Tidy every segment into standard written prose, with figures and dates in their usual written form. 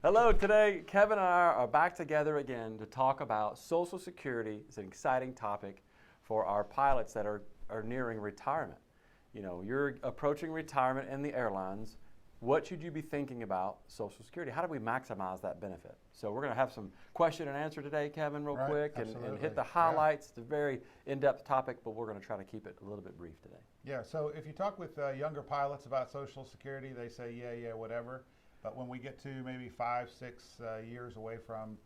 Hello, today Kevin and I are back together again to talk about Social Security. It's an exciting topic for our pilots that are nearing retirement. You know, you're approaching retirement in the airlines. What should you be thinking about Social Security? How do we maximize that benefit? So we're going to have some question and answer today, Kevin, real quick, and hit the highlights. It's a very in-depth topic, but we're going to try to keep it a little bit brief today. Yeah, so if you talk with younger pilots about Social Security, they say, yeah, whatever. But when we get to maybe 5, 6 years away from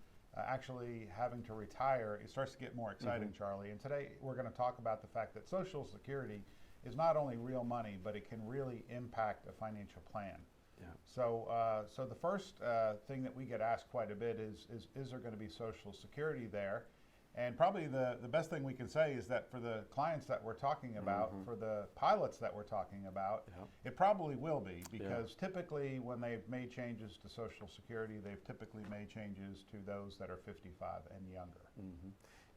actually having to retire, it starts to get more exciting, Charlie. And today we're going to talk about the fact that Social Security is not only real money, but it can really impact a financial plan. Yeah. So, so the first thing that we get asked quite a bit is there going to be Social Security there? And probably the best thing we can say is that for the clients that we're talking about, for the pilots that we're talking about, it probably will be, because typically when they've made changes to Social Security, they've typically made changes to those that are 55 and younger.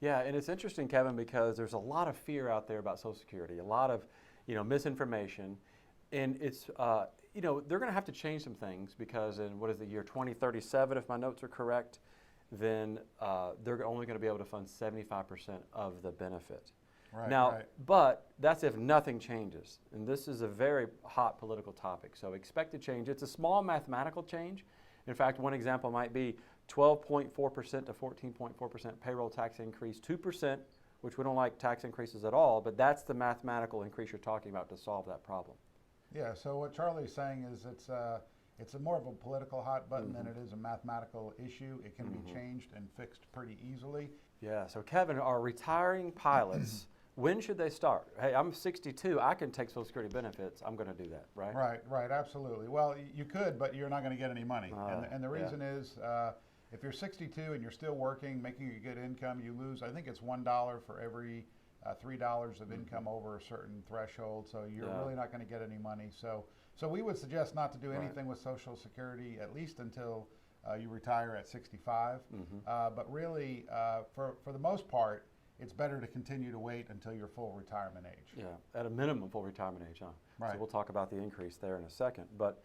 Yeah, and it's interesting, Kevin, because there's a lot of fear out there about Social Security, a lot of misinformation, and it's they're going to have to change some things because in what is the year 2037, if my notes are correct, then they're only going to be able to fund 75% of the benefit. But that's if nothing changes. And this is a very hot political topic. So expected change. It's a small mathematical change. In fact, one example might be 12.4% to 14.4% payroll tax increase, 2%, which we don't like tax increases at all, but that's the mathematical increase you're talking about to solve that problem. Yeah, so what Charlie's saying is it's a more of a political hot button than it is a mathematical issue. It can be changed and fixed pretty easily. Yeah, so Kevin, our retiring pilots, when should they start? Hey, I'm 62, I can take Social Security benefits, I'm going to do that, right? Right, absolutely. Well, you could, but you're not going to get any money. And the reason is, if you're 62 and you're still working, making a good income, you lose, I think it's $1 for every $3 of income over a certain threshold, so you're really not going to get any money. So we would suggest not to do anything with Social Security, at least until you retire at 65. But really, for the most part, it's better to continue to wait until your full retirement age. Yeah, at a minimum full retirement age, huh? Right. So we'll talk about the increase there in a second. But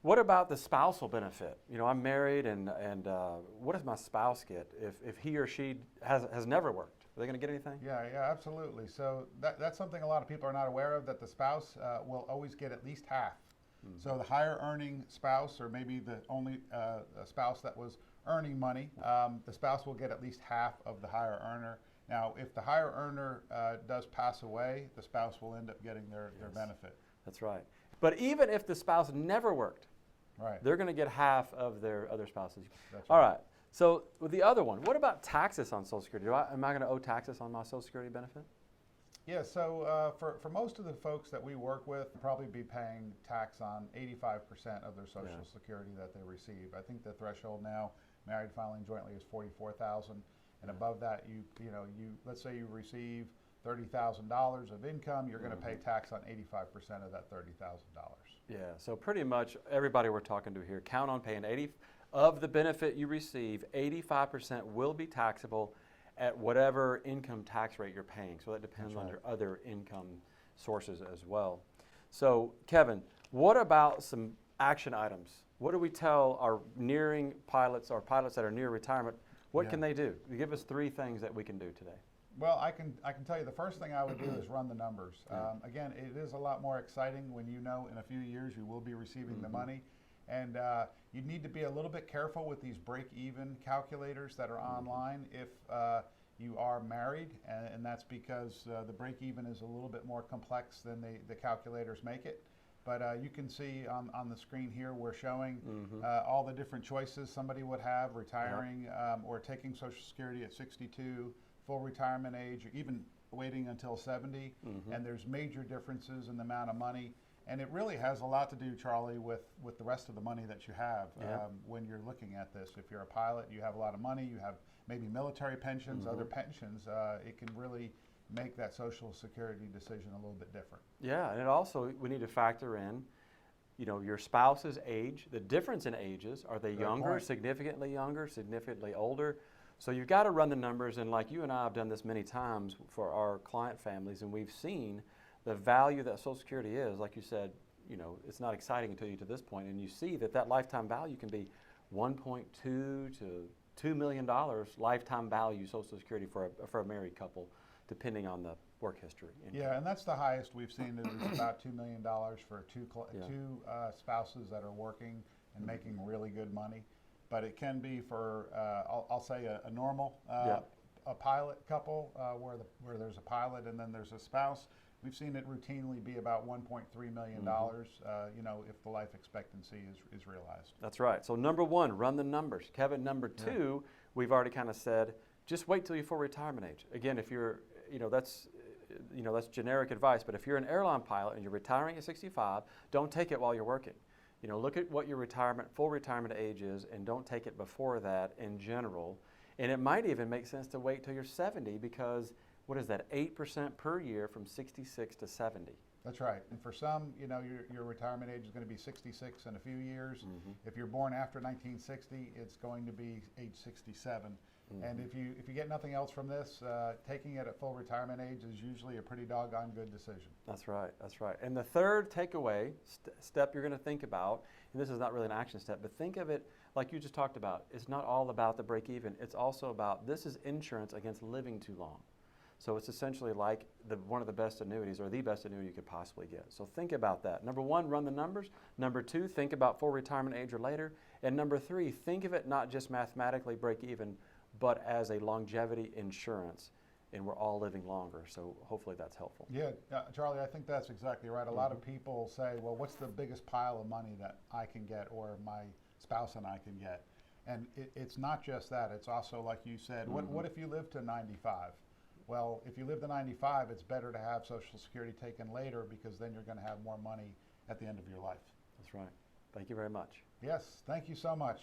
what about the spousal benefit? You know, I'm married, and what does my spouse get if he or she has never worked? Are they going to get anything? Yeah, absolutely. So that's something a lot of people are not aware of, that the spouse will always get at least half. So the higher earning spouse, or maybe the only spouse that was earning money, the spouse will get at least half of the higher earner. Now, if the higher earner does pass away, the spouse will end up getting their benefit. That's right. But even if the spouse never worked, they're going to get half of their other spouses. That's All right. So with the other one, what about taxes on Social Security? Am I going to owe taxes on my Social Security benefit? Yeah, so for most of the folks that we work with, probably be paying tax on 85% of their Social Security that they receive. I think the threshold now, married filing jointly, is $44,000, and above that, you let's say you receive $30,000 of income, you're going to pay tax on 85% of that $30,000. Yeah, so pretty much everybody we're talking to here, count on paying 80 of the benefit you receive. 85% will be taxable at whatever income tax rate you're paying. So that depends on your other income sources as well. So Kevin, what about some action items? What do we tell our nearing pilots, or pilots that are near retirement? What can they do? Give us 3 things that we can do today. Well, I can tell you the first thing I would do is run the numbers. Again, it is a lot more exciting when you know in a few years you will be receiving the money. And you need to be a little bit careful with these break-even calculators that are online if you are married, and that's because the break-even is a little bit more complex than the calculators make it. But you can see on the screen here, we're showing all the different choices somebody would have: retiring or taking Social Security at 62, full retirement age, or even waiting until 70. And there's major differences in the amount of money. And it really has a lot to do, Charlie, with the rest of the money that you have when you're looking at this. If you're a pilot, you have a lot of money, you have maybe military pensions, other pensions, it can really make that Social Security decision a little bit different. Yeah, and it also, we need to factor in, your spouse's age, the difference in ages. Are they younger, significantly older? So you've got to run the numbers, and like you and I have done this many times for our client families, and we've seen the value that Social Security is. Like you said, it's not exciting until you get to this point, and you see that lifetime value can be 1.2 to $2 million lifetime value Social Security for a married couple, depending on the work history. Yeah, and that's the highest we've seen. It is about $2 million for two spouses that are working and making really good money. But it can be for, I'll say, a normal a pilot couple where there's a pilot and then there's a spouse. We've seen it routinely be about $1.3 million, you know, if the life expectancy is realized. That's right. So number one, run the numbers. Kevin, number two, we've already kind of said, just wait till you're full retirement age. Again, if you're, that's generic advice, but if you're an airline pilot and you're retiring at 65, don't take it while you're working. Look at what your full retirement age is, and don't take it before that in general. And it might even make sense to wait till you're 70 because what is that, 8% per year from 66 to 70? That's right. And for some, your retirement age is going to be 66 in a few years. If you're born after 1960, it's going to be age 67. And if you get nothing else from this, taking it at full retirement age is usually a pretty doggone good decision. That's right. That's right. And the third takeaway step you're going to think about, and this is not really an action step, but think of it like you just talked about. It's not all about the break even. It's also about this is insurance against living too long. So it's essentially like one of the best annuities or the best annuity you could possibly get. So think about that. Number one, run the numbers. Number two, think about full retirement age or later. And number three, think of it not just mathematically break even, but as a longevity insurance. And we're all living longer. So hopefully that's helpful. Yeah, Charlie, I think that's exactly right. A lot of people say, well, what's the biggest pile of money that I can get or my spouse and I can get? And it's not just that. It's also, like you said, what if you live to 95? Well, if you live to 95, it's better to have Social Security taken later because then you're going to have more money at the end of your life. That's right. Thank you very much. Yes, thank you so much.